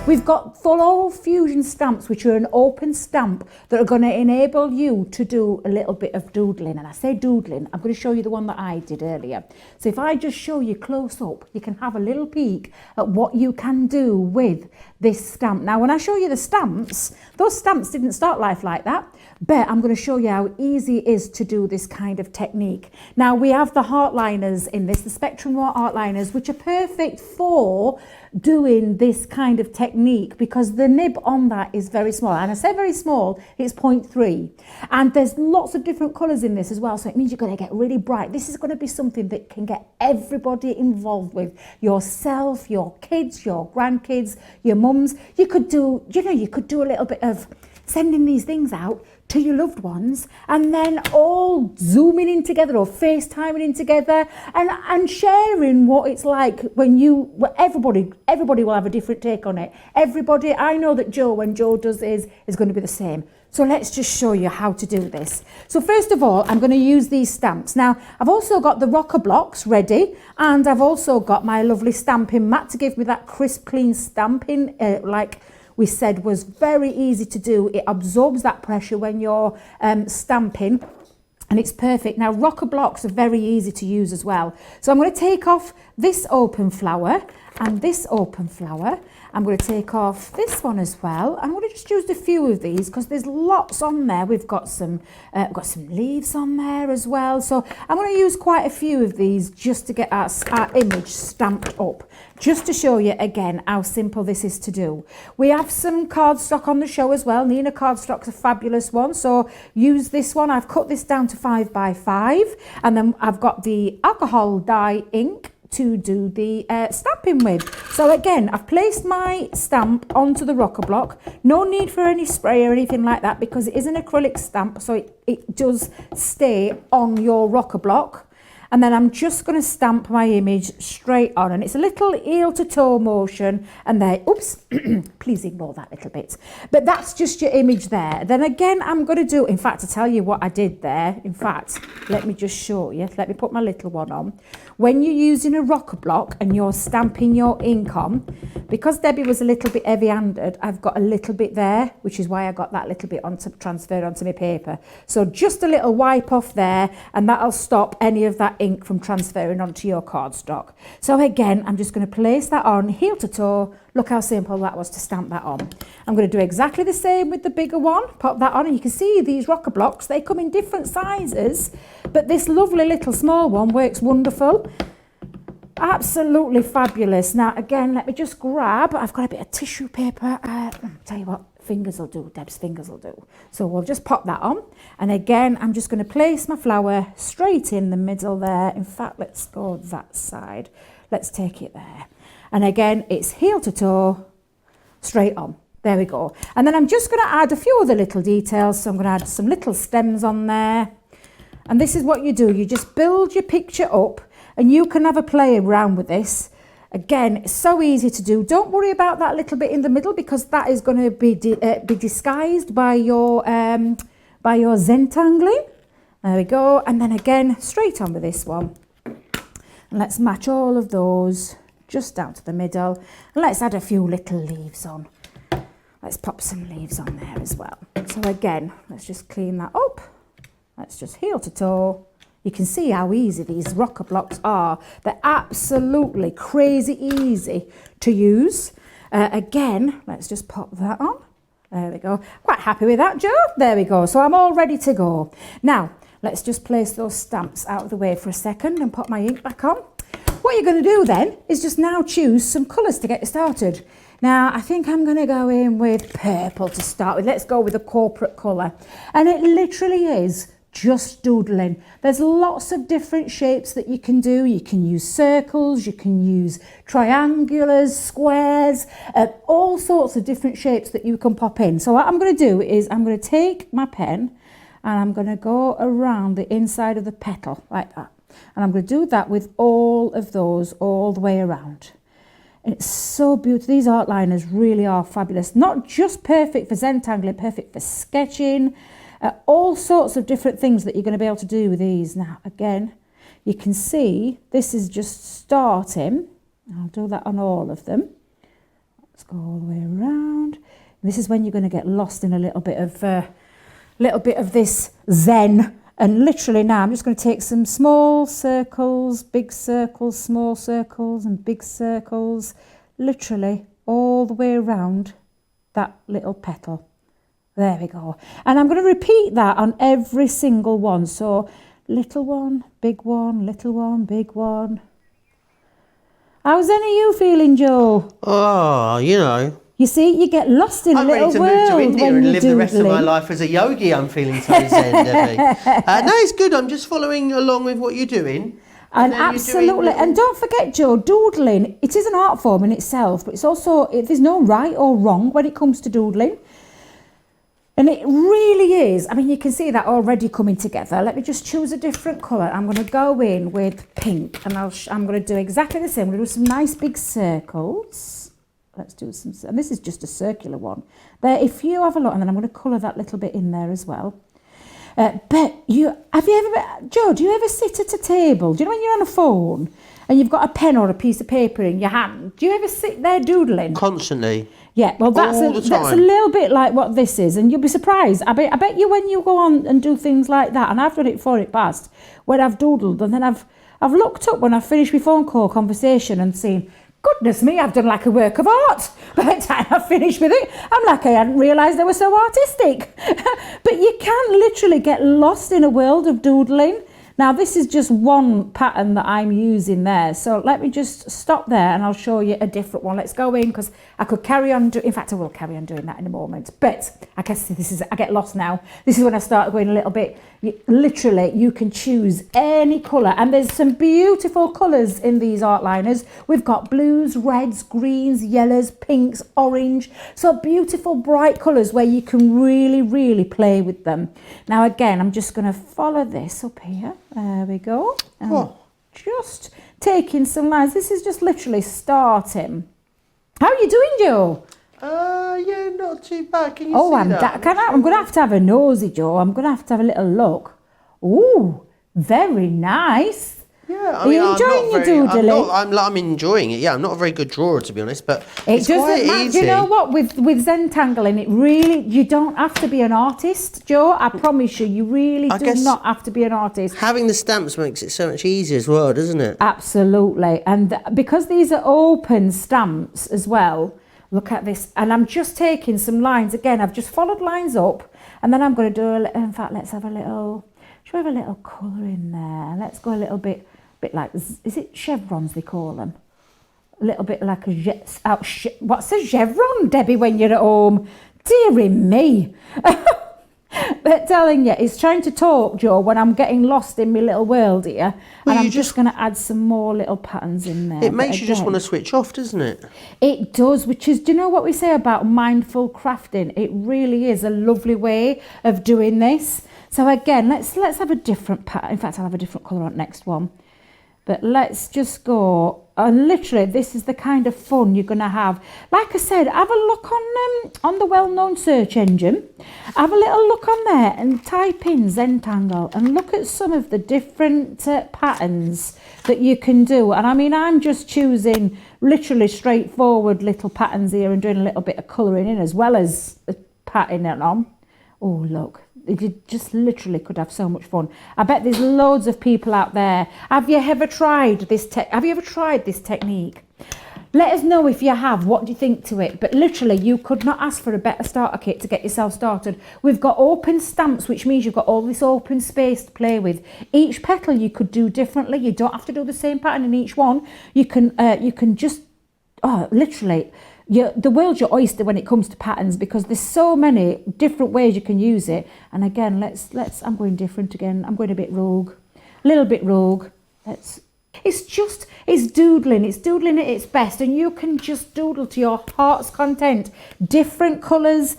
We've got full fusion stamps, which are an open stamp that are going to enable you to do a little bit of doodling. And I say doodling, I'm going to show you the one that I did earlier. So if I just show you close up, you can have a little peek at what you can do with this stamp. Now, when I show you the stamps, those stamps didn't start life like that, but I'm going to show you how easy it is to do this kind of technique. Now, we have the Artliners in this, the Spectrum Noir Artliners, which are perfect for doing this kind of technique because the nib on that is very small. And I say very small, it's 0.3. And there's lots of different colours in this as well, so it means you're going to get really bright. This is going to be something that can get everybody involved with. Yourself, your kids, your grandkids, your mums. You could do, you could do a little bit of sending these things out to your loved ones and then all zooming in together or FaceTiming in together and sharing what it's like when everybody will have a different take on it. Everybody, I know that Joe, when Joe does his, is going to be the same. So let's just show you how to do this. So first of all, I'm going to use these stamps. Now, I've also got the rocker blocks ready, and I've also got my lovely stamping mat to give me that crisp, clean stamping, like we said was very easy to do. It absorbs that pressure when you're stamping, and it's perfect. Now, rocker blocks are very easy to use as well. So I'm going to take off this open flower and this open flower. I'm going to take off this one as well. I'm going to just use a few of these because there's lots on there. We've got some leaves on there as well. So I'm going to use quite a few of these just to get our image stamped up, just to show you again how simple this is to do. We have some cardstock on the show as well. Nina cardstock's a fabulous one, so use this one. I've cut this down to 5 by 5, and then I've got the alcohol dye ink to do the stamping with. So again, I've placed my stamp onto the rocker block. No need for any spray or anything like that because it is an acrylic stamp, so it does stay on your rocker block. And then I'm just going to stamp my image straight on, and it's a little heel to toe motion, and there, oops, please ignore that little bit, but that's just your image there. Then again, I'm going to do, in fact, to tell you what I did there, in fact, let me just show you, let me put my little one on. When you're using a rocker block and you're stamping your ink on, because Debbie was a little bit heavy-handed, I've got a little bit there, which is why I got that little bit transferred onto my paper. So just a little wipe off there, and that'll stop any of that ink from transferring onto your cardstock. So again, I'm just going to place that on heel to toe. Look how simple that was to stamp that on. I'm going to do exactly the same with the bigger one. Pop that on, and you can see these rocker blocks, they come in different sizes, but this lovely little small one works wonderful. Absolutely fabulous. Now again, let me just grab, I've got a bit of tissue paper. Tell you what, fingers will do, Deb's fingers will do. So we'll just pop that on. And again, I'm just going to place my flower straight in the middle there. In fact, let's go that side. Let's take it there. And again, it's heel to toe, straight on. There we go. And then I'm just going to add a few other little details. So I'm going to add some little stems on there. And this is what you do. You just build your picture up, and you can have a play around with this. Again, it's so easy to do. Don't worry about that little bit in the middle because that is going to be disguised by your Zentangling. There we go. And then again, straight on with this one. And let's match all of those just down to the middle. And let's add a few little leaves on. Let's pop some leaves on there as well. So again, let's just clean that up. Let's just heel to toe. You can see how easy these rocker blocks are. They're absolutely crazy easy to use. Again, let's just pop that on. There we go. Quite happy with that, Joe. There we go. So I'm all ready to go. Now, let's just place those stamps out of the way for a second and put my ink back on. What you're going to do then is just now choose some colours to get you started. Now, I think I'm going to go in with purple to start with. Let's go with a corporate colour. And it literally is just doodling. There's lots of different shapes that you can do. You can use circles, you can use triangulars, squares, all sorts of different shapes that you can pop in. So what I'm going to do is I'm going to take my pen and I'm going to go around the inside of the petal like that. And I'm going to do that with all of those all the way around. And it's so beautiful. These Artliners really are fabulous. Not just perfect for Zentangling, perfect for sketching, all sorts of different things that you're going to be able to do with these. Now, again, you can see this is just starting. I'll do that on all of them. Let's go all the way around. This is when you're going to get lost in a little bit of this zen. And literally now I'm just going to take some small circles, big circles, small circles and big circles, literally all the way around that little petal. There we go. And I'm going to repeat that on every single one. So little one, big one, little one, big one. How's any of you feeling, Joe? Oh, you know. You see, you get lost in a little world. I'm ready to move to India when and you're live the rest of my doodling. life as a yogi. I'm feeling so zen, Debbie. No, it's good. I'm just following along with what you're doing. And then you're absolutely, doing and don't forget, Joe, doodling, it is an art form in itself, but it's also, there's no right or wrong when it comes to doodling. And it really is. I mean, you can see that already coming together. Let me just choose a different colour. I'm going to go in with pink, and I'm going to do exactly the same. I'm going to do some nice big circles. Let's do some, and this is just a circular one. There, if you have a look, and then I'm going to colour that little bit in there as well. But Joe, do you ever sit at a table? Do you know when you're on a phone and you've got a pen or a piece of paper in your hand? Do you ever sit there doodling? Constantly. Yeah, well, that's a little bit like what this is, and you'll be surprised. I bet you when you go on and do things like that, and I've done it before it passed, when I've doodled, and then I've looked up when I've finished my phone call conversation and seen, goodness me, I've done like a work of art. By the time I've finished with it, I'm like, I hadn't realised they were so artistic. But you can literally get lost in a world of doodling. Now, this is just one pattern that I'm using there. So let me just stop there and I'll show you a different one. Let's go in, because I could carry on in fact, I will carry on doing that in a moment. But I guess I get lost now. This is when I start going a little bit. Literally, you can choose any colour. And there's some beautiful colours in these art liners. We've got blues, reds, greens, yellows, pinks, orange. So beautiful, bright colours where you can really, really play with them. Now, again, I'm just going to follow this up here. There we go. And just taking some lines. This is just literally starting. How are you doing, Joe? Yeah, not too bad. Can you see that? I'm going to have a nosy, Joe. I'm going to have a little look. Ooh, very nice. Yeah, Are you enjoying your doodling? I'm enjoying it. Yeah, I'm not a very good drawer, to be honest, but it's doesn't quite matter. easy. Do you know what? With Zentangling, it really, you don't have to be an artist, Joe. I promise you, you really do not have to be an artist. Having the stamps makes it so much easier as well, doesn't it? Absolutely. And because these are open stamps as well, look at this. And I'm just taking some lines. Again, I've just followed lines up, and then I'm going to do in fact, let's have a little, should we have a little colour in there? Let's go a little bit like, is it chevrons they call them? A little bit like what's a chevron, Debbie, when you're at home? Dearie me. But telling you, it's trying to talk, Joe, when I'm getting lost in my little world here. And I'm just going to add some more little patterns in there. It makes you just want to switch off, doesn't it? It does, which is, do you know what we say about mindful crafting? It really is a lovely way of doing this. So again, let's have a different pattern. In fact, I'll have a different colour on the next one. But let's just go, and literally this is the kind of fun you're going to have. Like I said, have a look on the well-known search engine. Have a little look on there and type in Zentangle and look at some of the different patterns that you can do. And I mean, I'm just choosing literally straightforward little patterns here and doing a little bit of colouring in as well as patting it on. Oh, look. You just literally could have so much fun. I bet there's loads of people out there. Have you ever tried this technique? Let us know if you have. What do you think to it? But literally, you could not ask for a better starter kit to get yourself started. We've got open stamps, which means you've got all this open space to play with. Each petal you could do differently. You don't have to do the same pattern in each one. You can just, literally, the world's your oyster when it comes to patterns, because there's so many different ways you can use it. And again, I'm going different again. I'm going a bit rogue, a little bit rogue. It's doodling. It's doodling at its best, and you can just doodle to your heart's content. Different colours,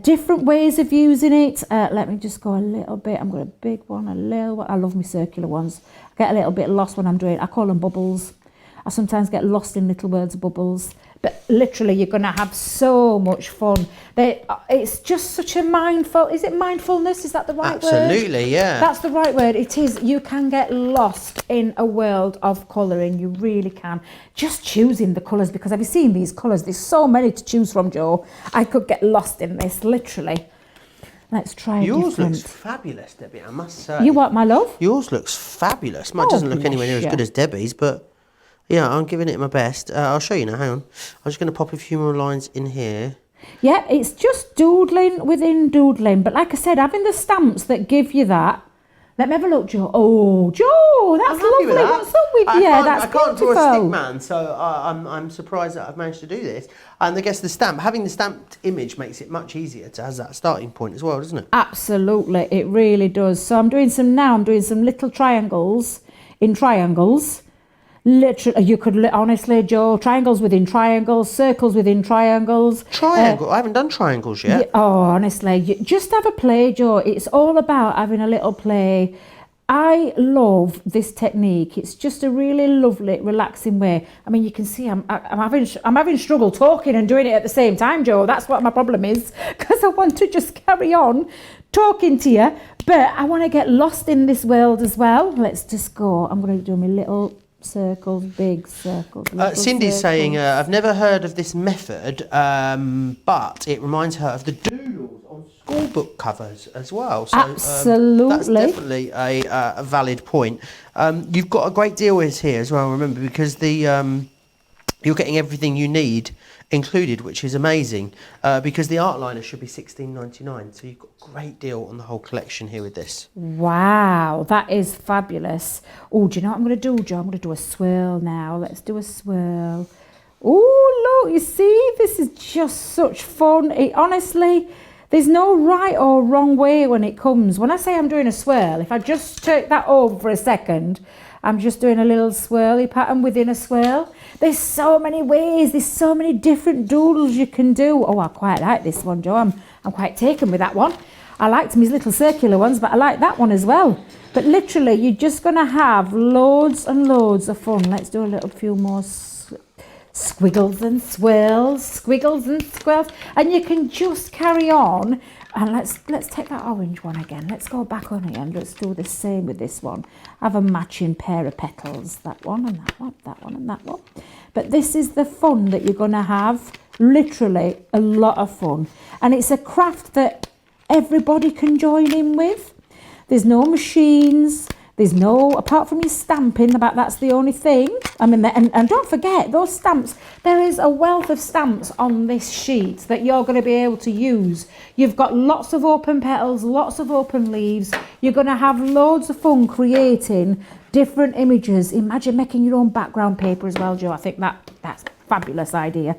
different ways of using it. Let me just go a little bit. I'm going a big one, a little one. I love my circular ones. I get a little bit lost when I'm doing it. I call them bubbles. I sometimes get lost in little words of bubbles. But literally, you're going to have so much fun. It's just such a mindful... Is it mindfulness? Is that the right word? Absolutely, yeah. That's the right word. It is. You can get lost in a world of colouring. You really can. Just choosing the colours, because have you seen these colours? There's so many to choose from, Jo. I could get lost in this, literally. Let's try Yours different. looks fabulous, Debbie, I must say. You what, my love? Yours looks fabulous. Mine doesn't look anywhere near as good as Debbie's, but... Yeah, I'm giving it my best. I'll show you now, hang on. I'm just going to pop a few more lines in here. Yeah, it's just doodling within doodling. But like I said, having the stamps that give you that. Let me have a look, Jo. Oh, Jo, that's lovely. That. What's up with you? That's beautiful. I can't draw a stick man, so I'm surprised that I've managed to do this. And I guess the stamp, having the stamped image makes it much easier to have that starting point as well, doesn't it? Absolutely, it really does. So I'm doing some little triangles in triangles. Literally, you could honestly, Jo, triangles within triangles, circles within triangles. Triangle? I haven't done triangles yet. Honestly, just have a play, Jo. It's all about having a little play. I love this technique. It's just a really lovely, relaxing way. I mean, you can see I'm having struggle talking and doing it at the same time, Jo. That's what my problem is, because I want to just carry on talking to you, but I want to get lost in this world as well. Let's just go. I'm going to do my little circles, big circles. Cindy's saying, I've never heard of this method, but it reminds her of the doodles on school book covers as well. So, absolutely. That's definitely a valid point. You've got a great deal here as well, remember, because you're getting everything you need included, which is amazing, because the Artliner should be $16.99, so you've got a great deal on the whole collection here with this. Wow, that is fabulous. Oh, do you know what I'm going to do, Jo? I'm going to do a swirl now. Let's do a swirl. Oh, look, you see, this is just such fun. Honestly, there's no right or wrong way when it comes. When I say I'm doing a swirl, if I just take that over for a second, I'm just doing a little swirly pattern within a swirl. There's so many ways, there's so many different doodles you can do. Oh, I quite like this one, Jo. I'm quite taken with that one. I liked these little circular ones, but I like that one as well. But literally, you're just going to have loads and loads of fun. Let's do a little few more squiggles and swirls, squiggles and swirls. And you can just carry on. And let's take that orange one again. Let's go back on here and let's do the same with this one. Have a matching pair of petals. That one and that one, that one and that one. But this is the fun that you're going to have. Literally a lot of fun. And it's a craft that everybody can join in with. There's no machines. There's no, apart from your stamping, that's the only thing. I mean, and don't forget, those stamps, there is a wealth of stamps on this sheet that you're going to be able to use. You've got lots of open petals, lots of open leaves. You're going to have loads of fun creating different images. Imagine making your own background paper as well, Jo. I think that's a fabulous idea.